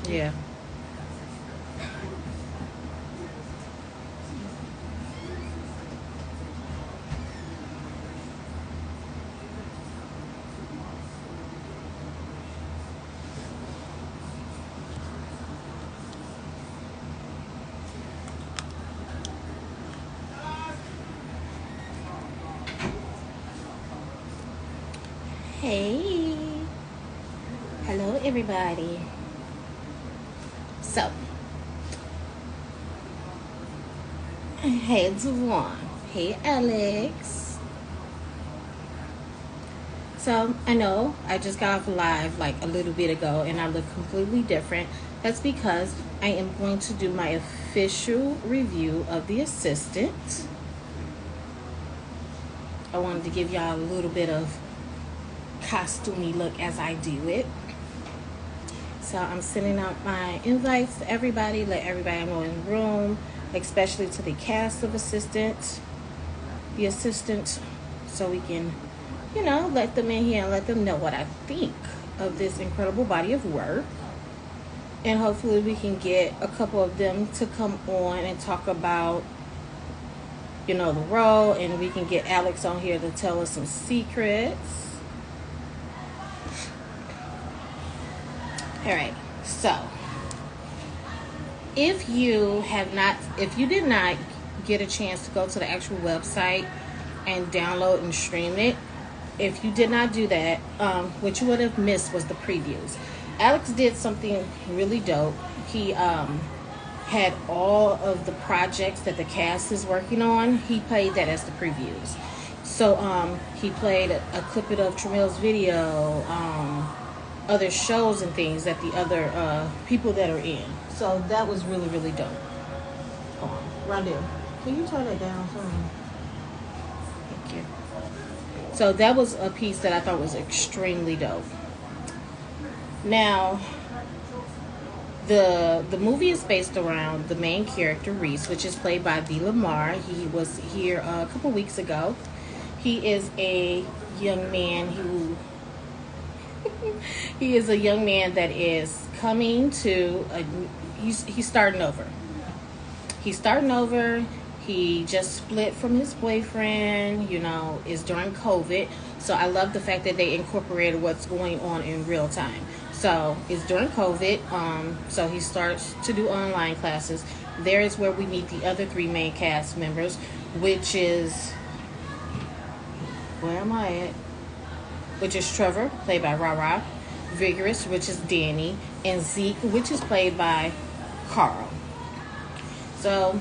Yeah. Hey. Hello, everybody. So, hey, Devon. Hey, Alex. So, I know I just got off live like a little bit ago and I look completely different. That's because I am going to do my official review of The Assistant. I wanted to give y'all a little bit of costumey look as I do it. So I'm sending out my invites to everybody, let everybody know in the room, especially to the cast of the assistant, so we can, let them in here and let them know what I think of this incredible body of work. And hopefully we can get a couple of them to come on and talk about, the role, and we can get Alex on here to tell us some secrets. All right, so if you did not get a chance to go to the actual website and download and stream it, if you did not do that, what you would have missed was the previews. Alex did something really dope. He had all of the projects that the cast is working on. He played that as the previews. So he played a clip of Tremill's video, other shows and things that the other people that are in. So that was really, really dope. Rondell, can you turn it down? Sorry. Thank you. So that was a piece that I thought was extremely dope. Now, the movie is based around the main character, Reese, which is played by V. Lamar. He was here a couple weeks ago. He is a young man who he is a young man that is coming to he's starting over. He's starting over. He just split from his boyfriend, is during COVID. So I love the fact that they incorporated what's going on in real time. So it's during COVID. So he starts to do online classes. There is where we meet the other three main cast members, which is, where am I at? Which is Trevor, played by Rara, Vigorous, which is Danny, and Zeke, which is played by Carl. So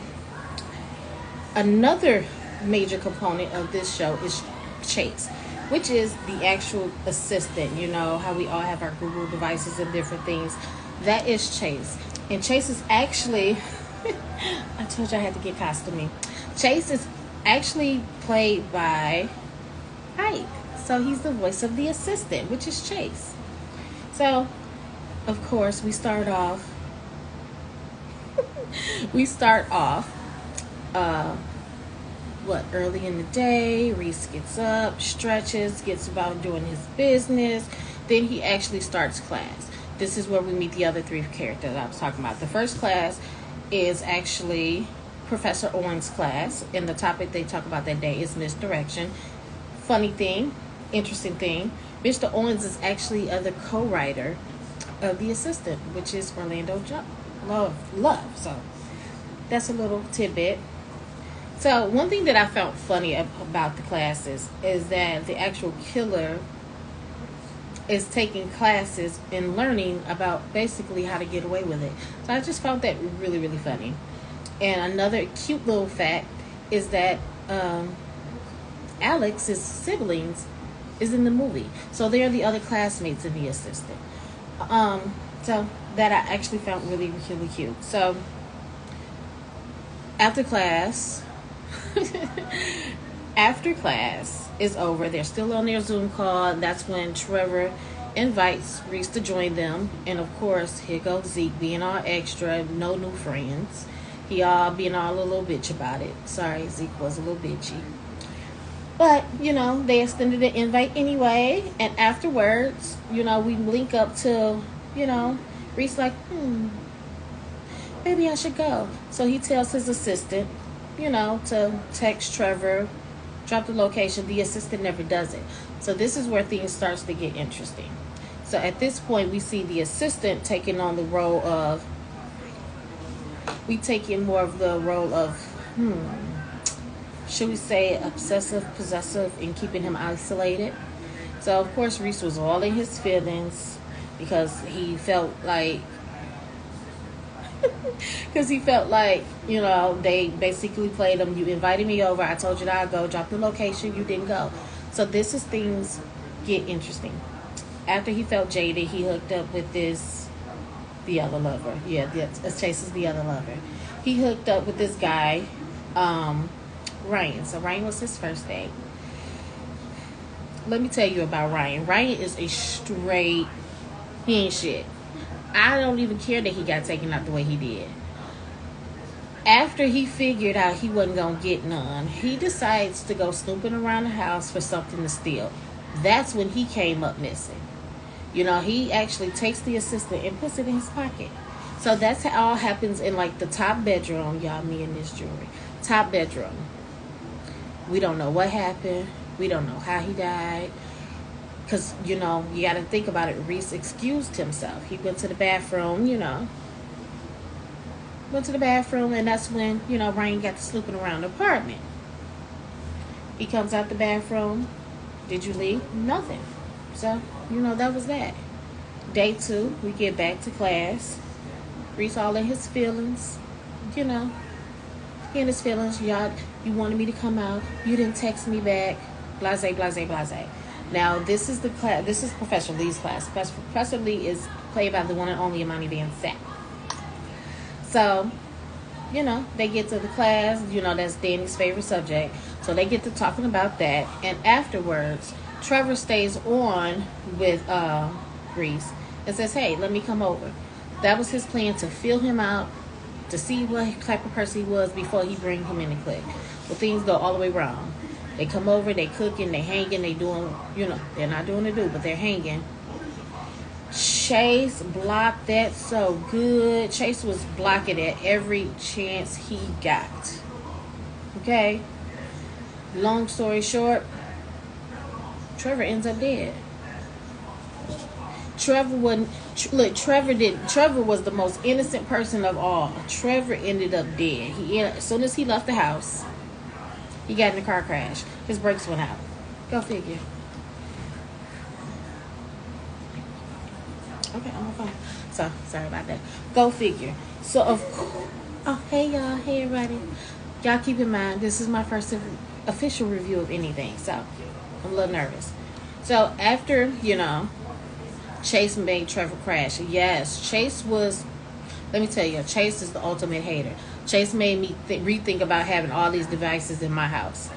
another major component of this show is Chase, which is the actual assistant. How we all have our Google devices and different things. That is Chase. And Chase is actually, I told you I had to get costuming. Chase is actually played by Ike. So he's the voice of the assistant, which is Chase. So, of course, we start off, early in the day. Reese gets up, stretches, gets about doing his business. Then he actually starts class. This is where we meet the other three characters I was talking about. The first class is actually Professor Owen's class, and the topic they talk about that day is misdirection. Funny thing, interesting thing, Mr. Owens is actually the co-writer of The Assistant, which is Orlando Love. So that's a little tidbit. So one thing that I found funny about the classes is that the actual killer is taking classes and learning about basically how to get away with it. So I just found that really, really funny. And another cute little fact is that Alex's siblings is in the movie. So they're the other classmates in The Assistant. So that I actually found really, really cute. So after class is over, they're still on their Zoom call, and that's when Trevor invites Reese to join them. And of course, here goes Zeke being all extra, no new friends. He all being all a little bitch about it. Sorry, Zeke was a little bitchy. But, they extended the invite anyway. And afterwards, we link up to, Reese like, maybe I should go. So he tells his assistant, to text Trevor, drop the location. The assistant never does it. So this is where things starts to get interesting. So at this point, we see the assistant taking on the role of, should we say, obsessive, possessive, and keeping him isolated. So of course, Reese was all in his feelings because he felt like, they basically played him. You invited me over. I told you that I'd go. Drop the location. You didn't go. So this is things get interesting. After he felt jaded, he hooked up with the other lover. Yeah, Chase is the other lover. He hooked up with this guy, Ryan. So Ryan was his first date. Let me tell you about Ryan. Ryan is a straight, he ain't shit. I don't even care that he got taken out the way he did. After he figured out he wasn't going to get none, he decides to go snooping around the house for something to steal. That's when he came up missing. He actually takes the assistant and puts it in his pocket. So that's how it all happens in like the top bedroom. Y'all, me and this jewelry. Top bedroom. We don't know what happened. We don't know how he died. Because, you got to think about it. Reese excused himself. He went to the bathroom, Went to the bathroom, and that's when, Ryan got to snooping around the apartment. He comes out the bathroom. Did you leave? Nothing. So, that was that. Day 2, we get back to class. Reese all in his feelings. He in his feelings. Y'all, you wanted me to come out. You didn't text me back. Blase, blase, blase. Now, this is Professor Lee's class. Professor Lee is played by the one and only Imani Van Sack. So, they get to the class. That's Danny's favorite subject. So they get to talking about that. And afterwards, Trevor stays on with Reese and says, hey, let me come over. That was his plan, to feel him out, to see what type of person he was before he bring him in the clique. Well, things go all the way wrong. They come over, they cooking, they hanging, they doing, they're not doing the do, but they're hanging. Chase blocked that so good. Chase was blocking at every chance he got. Okay? Long story short, Trevor ends up dead. Trevor was the most innocent person of all. Trevor ended up dead. As soon as he left the house, he got in a car crash. His brakes went out. Go figure. Okay, I'm on phone. So, sorry about that. Go figure. So, of course. Oh, hey, y'all. Hey, everybody. Y'all keep in mind, this is my first official review of anything. So, I'm a little nervous. So, after, Chase made Trevor crash. Yes, Chase was, let me tell you, Chase is the ultimate hater. Chase made me rethink about having all these devices in my house.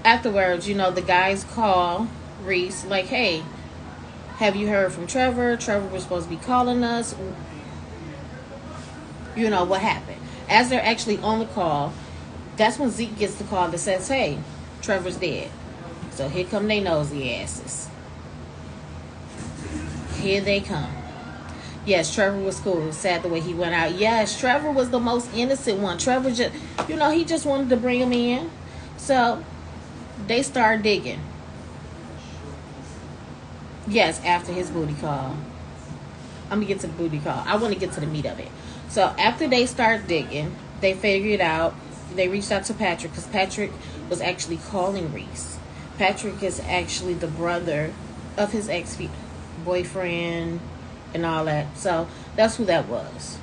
Afterwards, the guys call Reese like, hey, have you heard from Trevor? Trevor was supposed to be calling us. What happened? As they're actually on the call, that's when Zeke gets the call that says, hey, Trevor's dead. So here come they nosy asses. Here they come. Yes, Trevor was cool. It was sad the way he went out. Yes, Trevor was the most innocent one. Trevor just, he just wanted to bring him in. So they start digging. Yes, after his booty call. I'm going to get to the booty call. I want to get to the meat of it. So after they start digging, they figured out, they reached out to Patrick because Patrick was actually calling Reese. Patrick is actually the brother of his ex-boyfriend and all that. So that's who that was.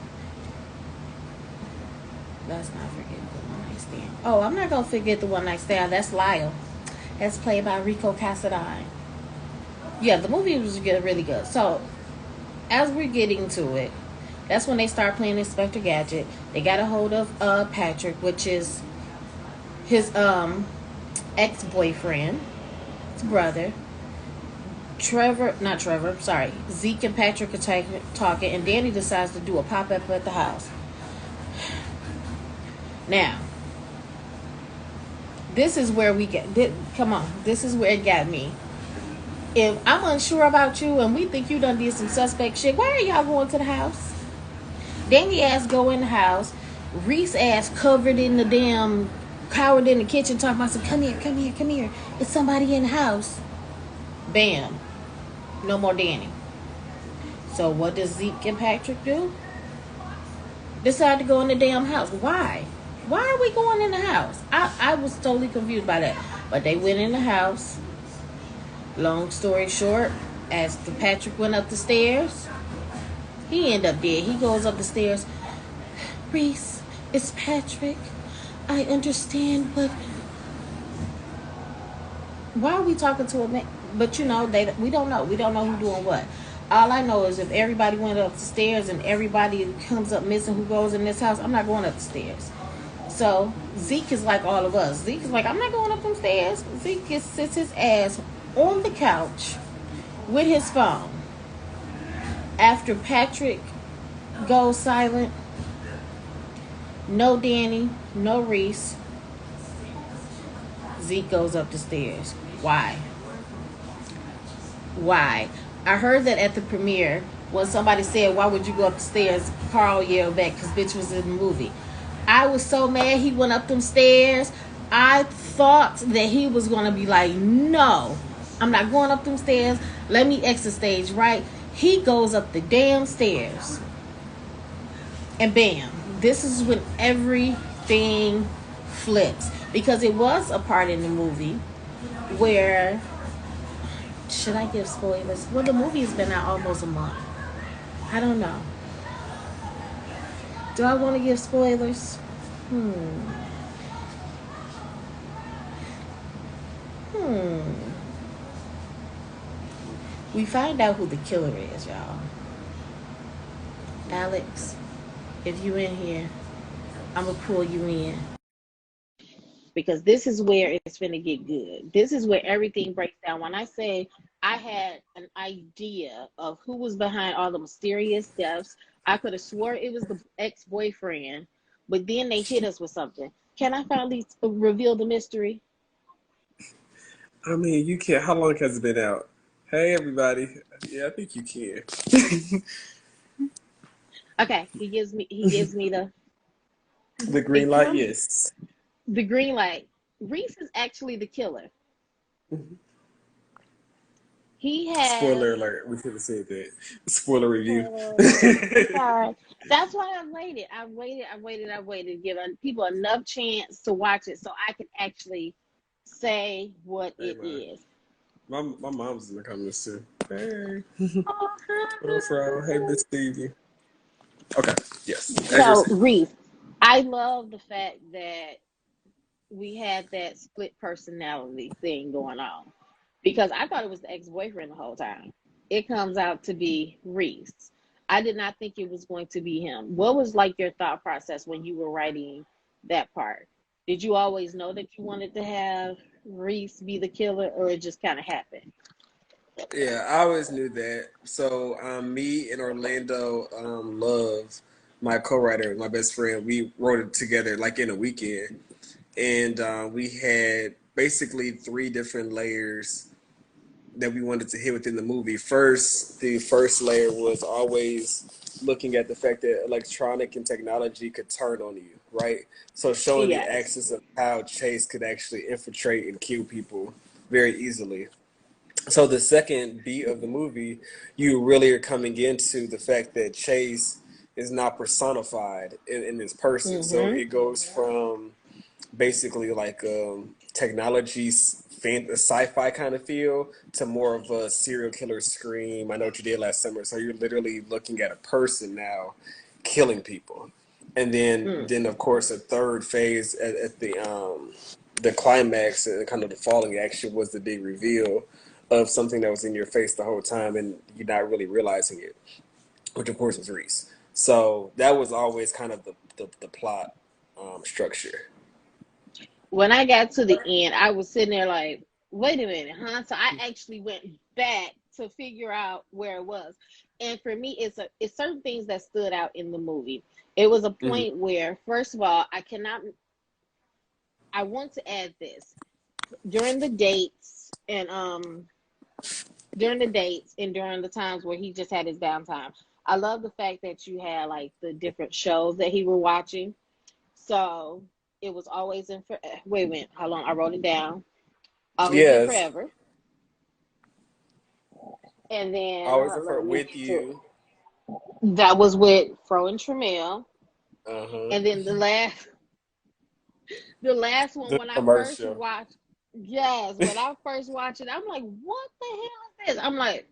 Let's not forget the one night stand. Oh, I'm not going to forget the one night stand. That's Lyle. That's played by Rico Cassadine. Yeah, the movie was really good. So, as we're getting to it, that's when they start playing Inspector Gadget. They got a hold of Patrick, which is his ex-boyfriend, his brother. Zeke and Patrick are talking, and Danny decides to do a pop-up at the house. Now, this is where this is where it got me. If I'm unsure about you and we think you done did some suspect shit, why are y'all going to the house? Danny ass go in the house. Reese ass covered in the damn, cowered in the kitchen talking about some, come here, come here, come here. It's somebody in the house. Bam. No more Danny. So what does Zeke and Patrick do? Decide to go in the damn house. Why? Why are we going in the house? I was totally confused by that. But they went in the house. Long story short, as the Patrick went up the stairs, he ended up dead. He goes up the stairs. Reese, it's Patrick. I understand, but why are we talking to a man? But you know, we don't know. We don't know who's doing what. All I know is if everybody went up the stairs and everybody comes up missing who goes in this house, I'm not going up the stairs. So Zeke is like all of us. Zeke is like, I'm not going up them stairs. Zeke sits his ass on the couch with his phone. After Patrick goes silent, no Danny, no Reese, Zeke goes up the stairs. Why? Why? I heard that at the premiere when somebody said, why would you go up the stairs? Carl yelled back because bitch was in the movie. I was so mad he went up them stairs. I thought that he was going to be like, no, I'm not going up them stairs. Let me exit stage, right? He goes up the damn stairs. And bam, this is when everything flips. Because it was a part in the movie where, should I give spoilers? Well, the movie has been out almost a month. I don't know. Do I want to give spoilers? Hmm. We find out who the killer is, y'all. Alex, if you in here, I'm going to pull you in. Because this is where it's going to get good. This is where everything breaks down. When I say I had an idea of who was behind all the mysterious deaths, I could have swore it was the ex-boyfriend, but then they hit us with something. Can I finally reveal the mystery? I mean, you can't. How long has it been out? Hey, everybody. Yeah, I think you can. Okay, he gives me The green it light, comes yes. the green light. Reese is actually the killer. He has Spoiler alert. We should have said that. Spoiler review. spoiler alert. I'm sorry. That's why I waited. I waited to give people enough chance to watch it so I can actually say what Hey, it man. is. My mom's in the comments too. Hey. Oh, What up, Fro? Hey, hi. Miss Stevie. Okay. Yes. As you're So saying. Reese, I love the fact that we had that split personality thing going on because I thought it was the ex-boyfriend the whole time. It comes out to be Reese. I did not think it was going to be him. What was like your thought process when you were writing that part? Did you always know that you wanted to have Reese be the killer, or it just kind of happened? Yeah, I always knew that. So, me and Orlando Love, my co-writer, my best friend, we wrote it together like in a weekend. And we had basically three different layers that we wanted to hit within the movie. First, the first layer was always looking at the fact that electronic and technology could turn on you, right? So showing the Yes. axis of how Chase could actually infiltrate and kill people very easily. So the second beat of the movie, you really are coming into the fact that Chase is not personified in this person. So Mm-hmm. it goes from basically like technology, sci-fi kind of feel to more of a serial killer scream. I know what you did last summer. So you're literally looking at a person now killing people, and Mm. then of course a third phase at the climax and kind of the falling action was the big reveal of something that was in your face the whole time and you're not really realizing it, which of course was Reese. So that was always kind of the plot structure. When I got to the end, I was sitting there like, wait a minute, huh? So I actually went back to figure out where it was. And for me, it's certain things that stood out in the movie. It was a Hmm. point where, first of all, I want to add this. During the dates and during the dates and during the times where he just had his downtime. I love the fact that you had like the different shows that he were watching. So it was always in for wait a minute, how long I wrote it down. Always and Yes, forever. And then always let effort me with get to you. that was with Fro and Tremel. Uh huh. And then the last one The when I first commercial. watched, yes, when I first watched it, I'm like, what the hell is this? I'm like,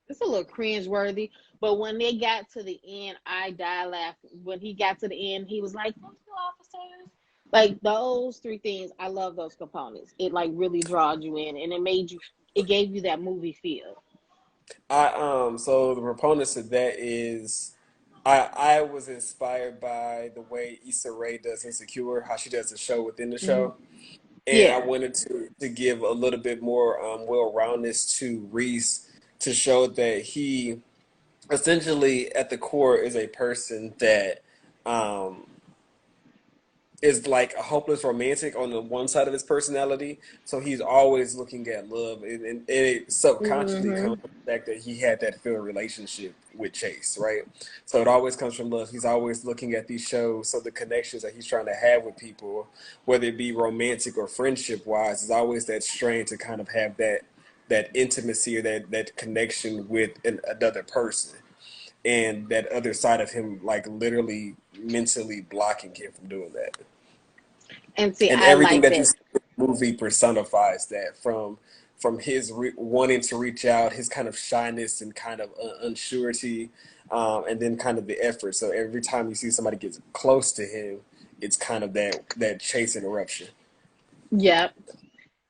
it's a little cringe worthy. But when they got to the end, I died laughing. When he got to the end, he was like, "Thank you, officers." Like those three things, I love those components. It like really draws you in, and it gave you that movie feel. So the proponents of that is I was inspired by the way Issa Rae does Insecure, how she does the show within the Hmm. show. And I Yeah. wanted to give a little bit more well-roundedness to Reese to show that he essentially at the core is a person that um, is like a hopeless romantic on the one side of his personality. So he's always looking at love, and it subconsciously comes Hmm. from the fact that he had that failed relationship with Chase, right? So it always comes from love. He's always looking at these shows, so the connections that he's trying to have with people, whether it be romantic or friendship wise, is always that strain to kind of have that intimacy or that connection with another person. And that other side of him, like literally mentally blocking him from doing that. And see, And I everything like that you that. see in the movie personifies that from his wanting to reach out, his kind of shyness and kind of unsurety, and then kind of the effort. So every time you see somebody get close to him, it's kind of that chase interruption. Yep.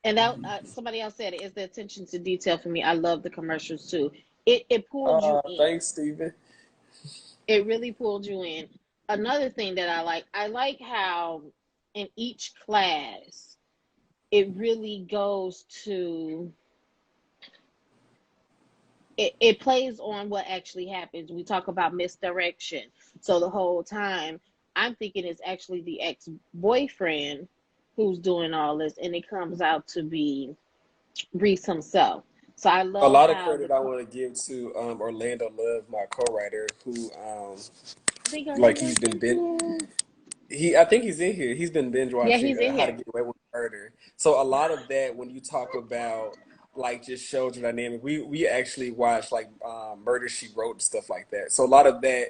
And that somebody else said it is the attention to detail for me. I love the commercials too. It pulled you in. Thanks, Steven. It really pulled you in. Another thing that I like how in each class it really goes to it plays on what actually happens. We talk about misdirection. So the whole time I'm thinking it's actually the ex-boyfriend who's doing all this and it comes out to be Reese himself. So I A love lot of how credit I want to give to Orlando Love, my co-writer, who I think like Orlando's he's been in here. I think he's in here. He's been binge Yeah, watching he's in How to here. Get Away with Murder. So a lot of that, when you talk about like just shows the dynamic, we actually watch like Murder She Wrote and stuff like that. So a lot of that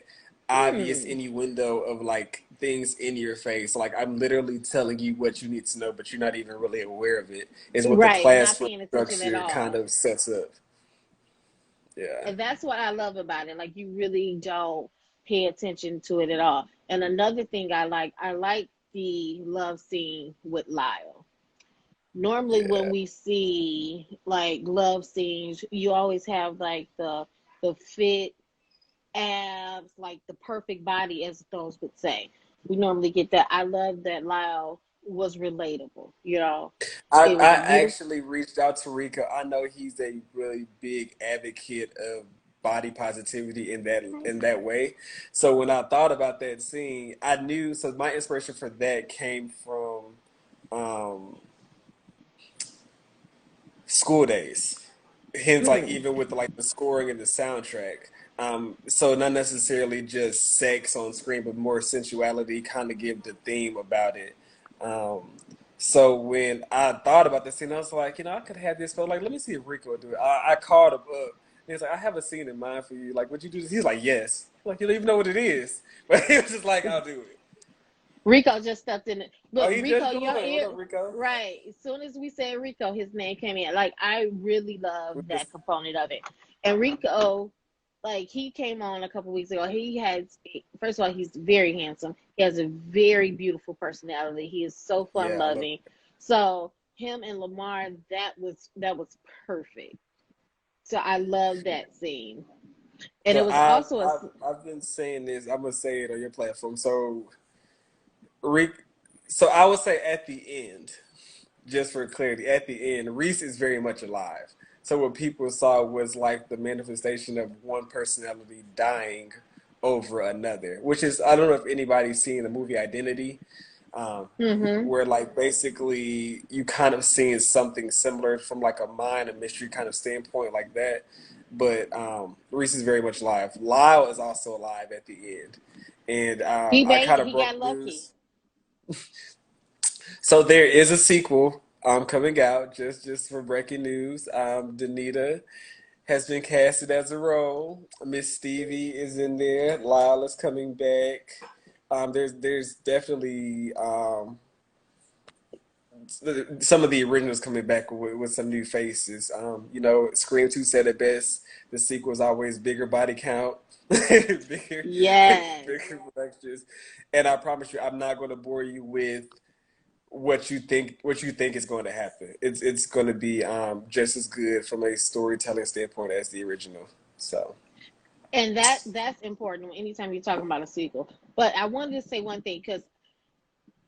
obvious Hmm. innuendo of like things in your face, like I'm literally telling you what you need to know, but you're not even really aware of it, is what the Right, not classroom paying attention at structure kind all. of sets up. Yeah. And that's what I love about it. Like you really don't pay attention to it at all. And another thing I like the love scene with Lyle. Normally when Yeah. we see like love scenes, you always have like the fit abs, like the perfect body as those would say. We normally get that. I love that Lyle was relatable, you know. It I was a beautiful. actually reached out to Rika. I know he's a really big advocate of body positivity in that way. So when I thought about that scene, I knew so my inspiration for that came from um School Days. Hence, like Mm, even with like the scoring and the soundtrack. So not necessarily just sex on screen, but more sensuality. Kind of give the theme about it. Um, so when I thought about this scene, I was like, I could have this. But like, let me see if Rico would do it. I called him up. And he's like, I have a scene in mind for you. Like, would you do this? He's like, yes. Like, you don't even know what it is, but he was just like, I'll do it. Rico just stepped in. Oh, Look, he Rico, just your joined. What ear. up, Rico? Right. As soon as we said Rico, his name came in. Like, I really love We that just component of it. And Rico, like, he came on a couple weeks ago. He has, first of all, he's very handsome. He has a very beautiful personality. He is so fun yeah, I love. loving. So, him and Lamar, that was perfect. So, I love that scene. And it So was I've also a. I've I've been saying this. I'm gonna say it on your platform. So Rick, so I would say at the end, just for clarity, at the end, Reese is very much alive. So what people saw was like the manifestation of one personality dying over another, which is I don't know if anybody's seen the movie Identity, Mm-hmm. where like basically you kind of seeing something similar from like a mind, a mystery kind of standpoint like that. But Reese is very much alive. Lyle is also alive at the end, and He I made kind it. of He got broke lucky. news. So there is a sequel coming out just for breaking news. Danita has been casted as a role. Miss Stevie is in there. Lyle is coming back. There's definitely some of the originals coming back with some new faces. Scream 2 said it best. The sequel is always bigger body count, bigger, Yes. bigger productions. And I promise you, I'm not going to bore you with what you think is going to happen. It's going to be just as good from a storytelling standpoint as the original. So And that's important anytime you're talking about a sequel. But I wanted to say one thing because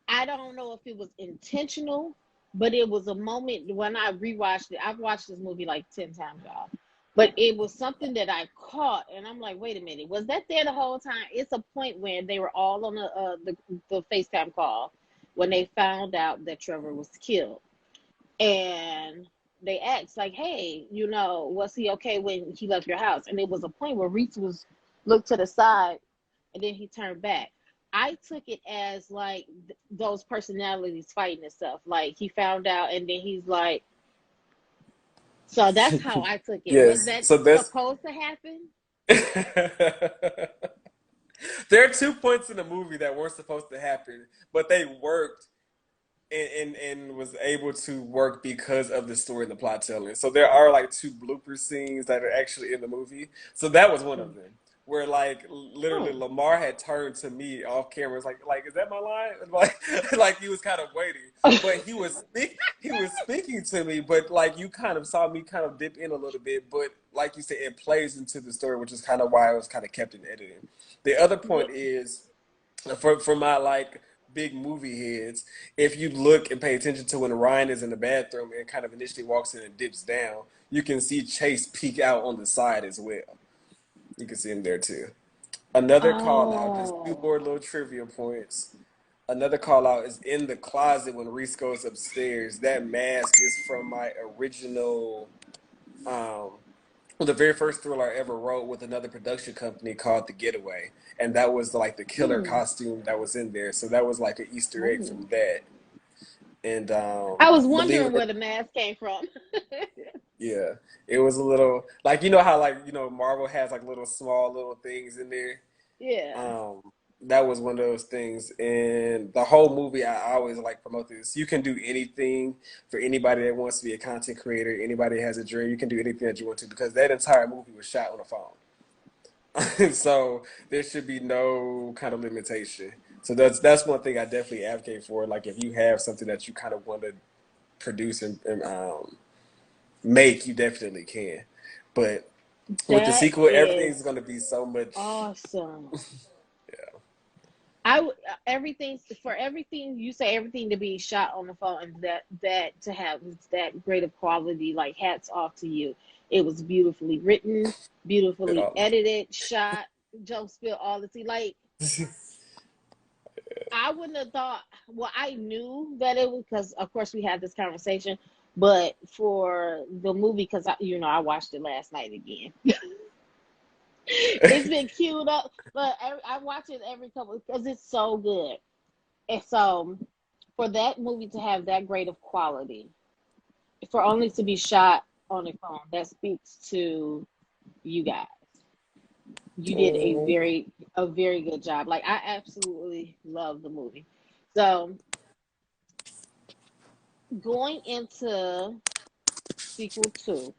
I don't know if it was intentional, but it was a moment when I rewatched it. I've watched this movie like 10 times, y'all. But it was something that I caught, and I'm like, wait a minute, was that there the whole time? It's a point when they were all on the FaceTime call when they found out that Trevor was killed. And they asked, like, hey, was he okay when he left your house? And it was a point where Reese was looked to the side and then he turned back. I took it as like those personalities fighting and stuff. Like he found out and then he's like, so that's how I took it. Was yes, that so that's supposed to happen? there are 2 points in the movie that weren't supposed to happen, but they worked and was able to work because of the story and the plot telling. So there are like two blooper scenes that are actually in the movie. So that was one of them. Where like literally Oh, Lamar had turned to me off camera, was like is that my line? Like like he was kind of waiting, but he was speaking to me, but like you kind of saw me kind of dip in a little bit, but like you said, it plays into the story, which is kind of why it was kind of kept in editing. The other point what? is for my like big movie heads, if you look and pay attention to when Ryan is in the bathroom and kind of initially walks in and dips down, you can see Chase peek out on the side as well. You can see him there too. Another call out, just two Oh. more little trivia points. Another call out is in the closet when Reese goes upstairs. That mask is from my original um, well, the very first thriller I ever wrote with another production company called The Getaway, and that was like the killer Hmm. costume that was in there. So that was like an Easter egg Oh. from that. And I was believe wondering it or where the mask came from. yeah, it was a little like you know how like Marvel has like little small little things in there. Yeah. Um, that was one of those things. And the whole movie, I always like promote this. You can do anything for anybody that wants to be a content creator, anybody that has a dream. You can do anything that you want to because that entire movie was shot on a phone. So there should be no kind of limitation. So that's one thing I definitely advocate for. Like if you have something that you kind of want to produce and make, you definitely can. But with the That sequel, is everything's going to be so much. awesome. Yeah. Everything for everything you say everything to be shot on the phone and that to have that great of quality, like hats off to you. It was beautifully written, beautifully edited, shot. Joe spill all the tea. Like I wouldn't have thought. Well, I knew that it was because of course we had this conversation, but for the movie because I watched it last night again. It's been queued up, but I watch it every couple because it's so good. And so, for that movie to have that great of quality, for only to be shot on a phone, that speaks to you guys. You did Mhm. a very good job. Like I absolutely love the movie. So going into sequel two,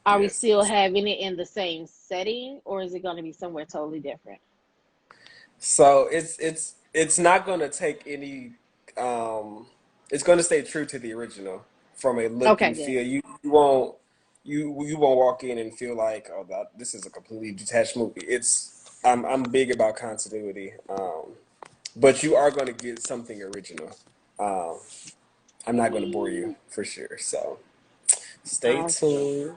are we Yes. still having it in the same setting, or is it going to be somewhere totally different? So it's not going to take any. Um, it's going to stay true to the original from a look Okay, and good. feel. You won't walk in and feel like this is a completely detached movie. I'm big about continuity, but you are going to get something original. Um, I'm not going to bore you Yay! for sure. So stay Awesome. tuned.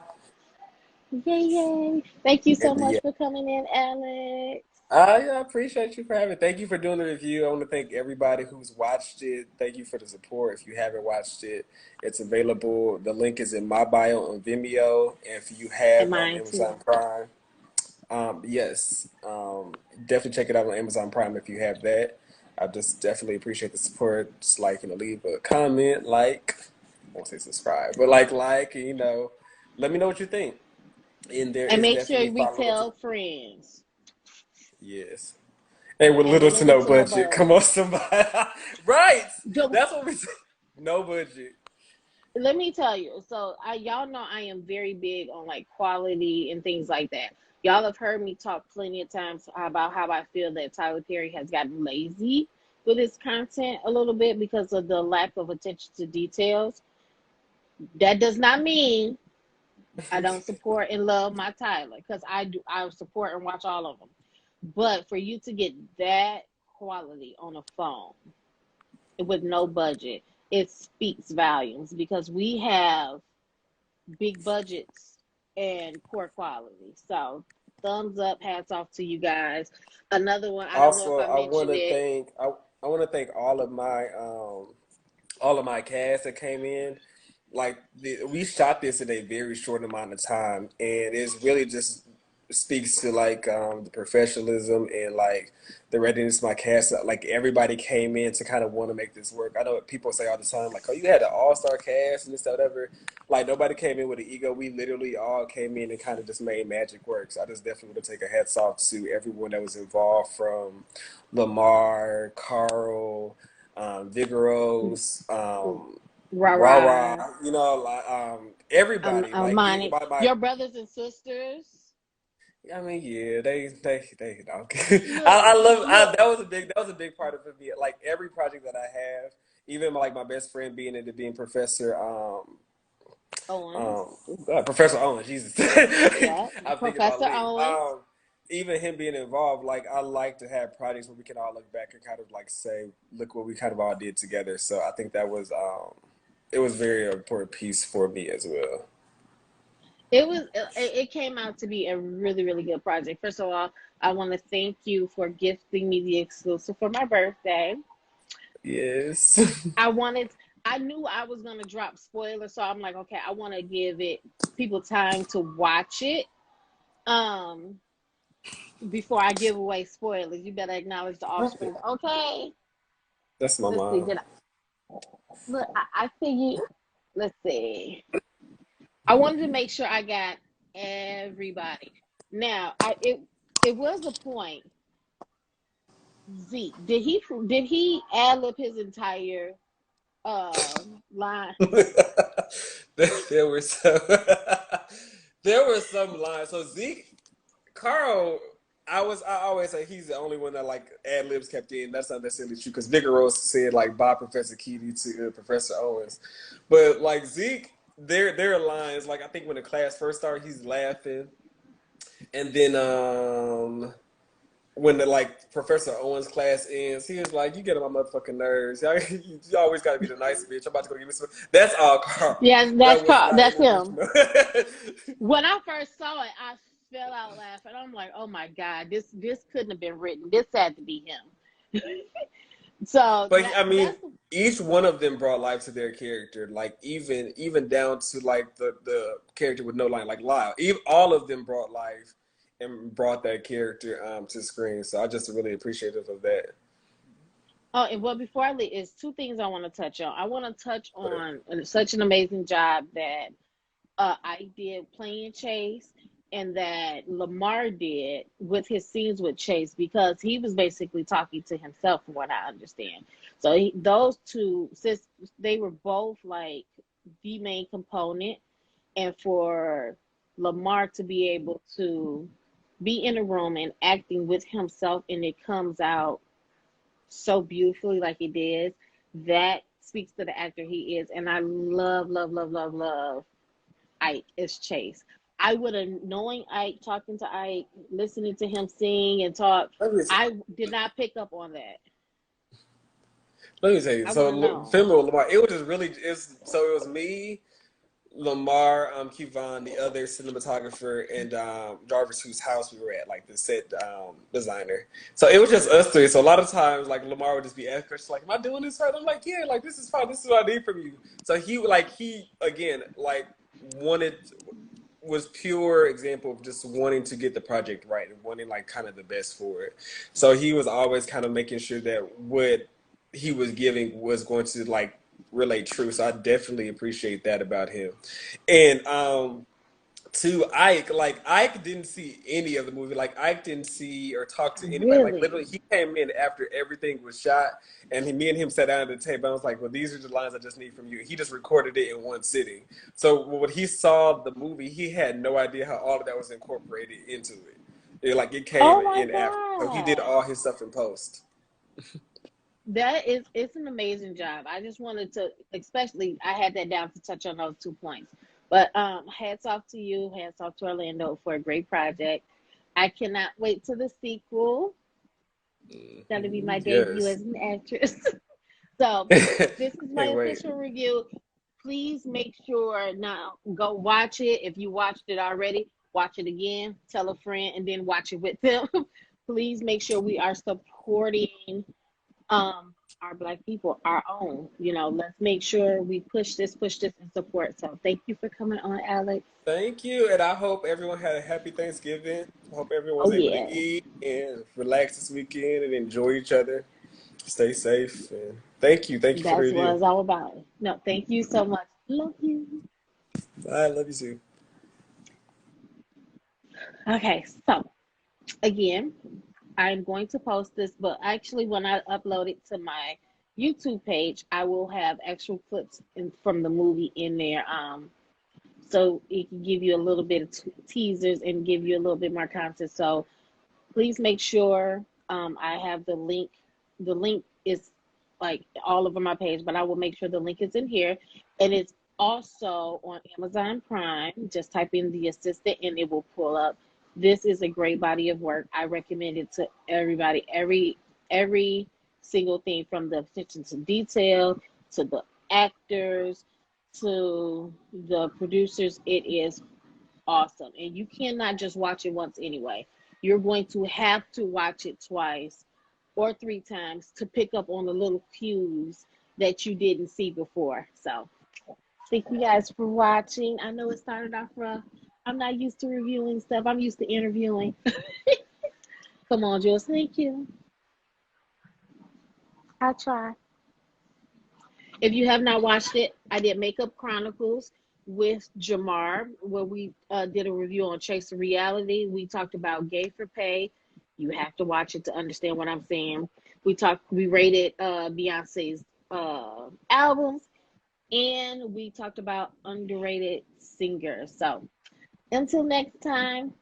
Yay, yay. Thank you so And much yeah, for coming in, Alex. Yeah, I appreciate you for having. Thank you for doing the review. I want to thank everybody who's watched it. Thank you for the support. If you haven't watched it, it's available. The link is in my bio on Vimeo. And if you And have mine too. Amazon Prime, yes, definitely check it out on Amazon Prime if you have that. I just definitely appreciate the support. Just like, leave a comment, I won't say subscribe, but and, let me know what you think. And there And is make definitely sure we followers. tell friends. Yes. And with And little a to little no to no budget. Come on, budget. somebody. Right. Don't- That's what we say. No budget. Let me tell you. So y'all know I am very big on like quality and things like that. Y'all have heard me talk plenty of times about how I feel that Tyler Perry has gotten lazy with his content a little bit because of the lack of attention to details. That does not mean I don't support and love my Tyler, because I do. I support and watch all of them. But for you to get that quality on a phone with no budget, it speaks volumes because we have big budgets and poor quality. So thumbs up, hats off to you guys. Another one, I don't know if Also, I mentioned it. I want to thank all of my cast that came in. We shot this in a very short amount of time, and it's really just speaks to the professionalism and the readiness of my cast. Like everybody came in to kind of want to make this work. I know people say all the time, like, "Oh, you had an all-star cast and this, that, whatever." Like nobody came in with an ego. We literally all came in and kind of just made magic work. So I just definitely want to take a hats off to everyone that was involved, from Lamar, Carl, Vigorous, Rah Rara, rah. everybody, Money. my Your brothers and sisters. I mean, yeah, they Look, I love look, that was a big part of it. Like every project that I have, even my best friend being into being Professor um Owens. Professor Owen, Jesus. Yeah, I'm thinking about Professor Lee. Owens. Even him being involved, like I like to have projects where we can all look back and kind of like say, look what we kind of all did together. So I think that was it was very important piece for me as well. It came out to be a really really good project. First of all, I want to thank you for gifting me the exclusive for my birthday. Yes. I wanted I knew I was going to drop spoilers, so I'm like, okay, I want to give it people time to watch it um before I give away spoilers. You better acknowledge the offspring. Okay. That's my Let's see. mom. Look, I figured, let's see. I wanted to make sure I got everybody. Now, it was a point. Zeke, did he ad lib his entire line? There were some there were some lines. So Zeke Carl, I always say he's the only one that like ad libs kept in. That's not necessarily true because Vigorous said like bye Professor Keedy to Professor Owens, but like Zeke, there are lines like I think when the class first started, he's laughing, and then when the like Professor Owens class ends, he was like, "You get on my motherfucking nerves. You always got to be the nice bitch. I'm about to go give me some." That's all Carl. Yeah, That was not that's an him. intentional. When I first saw it, I fell out laughing. I'm like, oh my god, this couldn't have been written. This had to be him. So But I mean, that's each one of them brought life to their character. Like even down to like the character with no line, like Lyle. Even all of them brought life and brought that character to screen. So I just really appreciative of that. oh, and well, before I leave, is two things I want to touch on. I want to touch But on such an amazing job that I did playing Chase, and that Lamar did with his scenes with Chase, because he was basically talking to himself, from what I understand. So those two, since they were both like the main component, and for Lamar to be able to be in a room and acting with himself, and it comes out so beautifully like it did, that speaks to the actor he is. And I love, love, love, love, love Ike as Chase. I would have, knowing Ike, talking to Ike, listening to him sing and talk, let me I did not pick up on that. let me tell you. I would So have known. film with Lamar, it was just really it was me. Lamar, Kevon, the other cinematographer, and Jarvis, whose house we were at, like the set designer. So it was just us three. So a lot of times, like Lamar would just be asking questions, like, "Am I doing this right?" I'm like, "Yeah, like this is fine. This is what I need from you." So he again like wanted was pure example of just wanting to get the project right and wanting like kind of the best for it. So he was always kind of making sure that what he was giving was going to like relate true. So I definitely appreciate that about him. And to Ike, like Ike didn't see any of the movie. Like Ike didn't see or talk to anybody. Like Really? literally, he came in after everything was shot, and me and him sat down at the table. I was like, "Well, these are the lines I just need from you." He just recorded it in one sitting. So when he saw the movie, he had no idea how all of that was incorporated into it. It came Oh my in after. So he did God. all his stuff in post. That is, it's an amazing job. I just wanted to, especially, I had that down to touch on those 2 points. But hats off to you, hats off to Orlando for a great project. I cannot wait to the sequel. That'll be my debut Yes. as an actress. So this is my Can't wait. official review. Please make sure now go watch it. If you watched it already, watch it again, tell a friend, and then watch it with them. Please make sure we are supporting our black people, our own. Let's make sure we push this and support. So thank you for coming on, Alex. Thank you, and I hope everyone had a happy Thanksgiving. I hope everyone Oh was able yeah, to eat and relax this weekend and enjoy each other. Stay safe, and thank you for the that's what review. it's all about. No, thank you so much. Love you. I love you too. Okay, so again, I'm going to post this, but actually, when I upload it to my YouTube page, I will have actual clips from the movie in there. So it can give you a little bit of teasers and give you a little bit more content. So please make sure I have the link. The link is like all over my page, but I will make sure the link is in here, and it's also on Amazon Prime. Just type in The Assistant, and it will pull up. This is a great body of work. I recommend it to everybody. Every single thing, from the attention to detail to the actors to the producers. It is awesome. And you cannot just watch it once anyway. You're going to have to watch it twice or 3 times to pick up on the little cues that you didn't see before. So thank you guys for watching. I know it started off rough. I'm not used to reviewing stuff. I'm used to interviewing. Come on, Jules. Thank you. I try. If you have not watched it, I did Makeup Chronicles with Jamar, where we did a review on Chasing Reality. We talked about Gay for Pay. You have to watch it to understand what I'm saying. We rated Beyonce's albums, and we talked about underrated singers. So until next time,